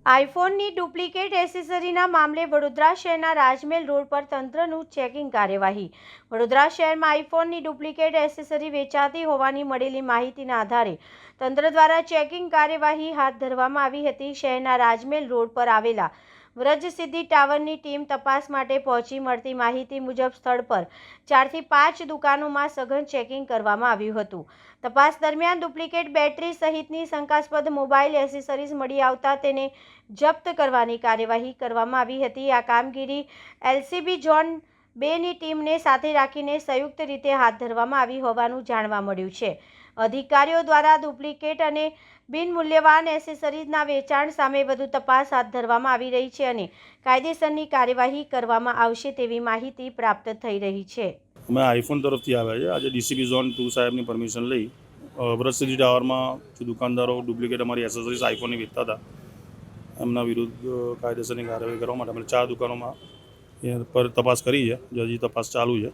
આઈફોનની duplicate એસેસરીના મામલે વડોદરા શહેરના રાજમહેલ road પર તંત્રનું ચેકિંગ કાર્યવાહી। વડોદરા શહેરમાં આઈફોનની ડુપ્લિકેટ એસેસરી વેચાતી હોવાની મળેલી માહિતીના આધારે તંત્ર દ્વારા ચેકિંગ કાર્યવાહી હાથ ધરવામાં આવી હતી। શહેરના રાજમહેલ રોડ પર આવેલા વ્રજસિદ્ધિ ટાવરની ટીમ તપાસ માટે પહોંચી। મળતી માહિતી મુજબ સ્થળ પર 4 થી 5 દુકાનોમાં સઘન ચેકિંગ કરવામાં આવ્યું હતું। તપાસ દરમિયાન ડુપ્લિકેટ બેટરી સહિતની શંકાસ્પદ મોબાઈલ એસેસરીઝ મળી આવતા તેને જપ્ત કરવાની કાર્યવાહી કરવામાં આવી હતી। આ કામગીરી એલસીબી ઝોન 2ની ટીમને સાથે રાખીને સંયુક્ત રીતે હાથ ધરવામાં આવી હોવાનું જાણવા મળ્યું છે। અધિકારીઓ દ્વારા ડુપ્લિકેટ અને બિનમૂલ્યવાન એસેસરીઝના વેચાણ સામે વધુ તપાસ હાથ ધરવામાં આવી રહી છે અને કાયદેસરની કાર્યવાહી કરવામાં આવશે તેવી માહિતી પ્રાપ્ત થઈ રહી છે। અમે આઈફોન તરફથી આવ્યા છે। આજે ડીસીબી ઝોન 2 સાહેબની પરમિશન લઈ વ્રજસિદ્ધિ ટાવરમાં જે દુકાનદારો ડુપ્લિકેટ અમારી એસેસરીઝ આઈફોનની વેચતા હતા એમના વિરુદ્ધ કાયદેસરની કાર્યવાહી કરવા માટે અમે 4 દુકાનોમાં પર તપાસ કરી છે। હજી તપાસ ચાલુ છે।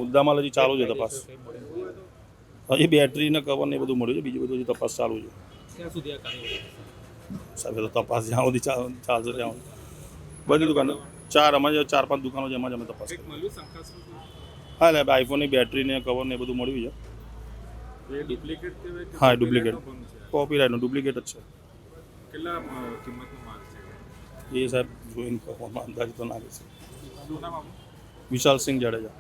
મુદ્દામાલ હજી ચાલુ છે તપાસ। હજી બેટરી ને કવર ને બધું મળ્યું છે। બીજી બધું હજી તપાસ ચાલુ છે। સાહેબ તો તપાસ જ્યાં સુધી ચાલશે ત્યાં બધી દુકાનો 4 અમારી 4-5 દુકાનો છે એમાં જ અમે તપાસ કરી। હા એટલે આઈફોનની બેટરી ને કવર ને બધું મળ્યું છે। હા ડુપ્લિકેટ કોપીરાઇટનું ડુપ્લિકેટ જ છે। કેટલા કિંમતનો માલ છે એ સાહેબ જોઈને અંદાજ તો નાખે છે। વિશાલ સિંહ જાડેજા।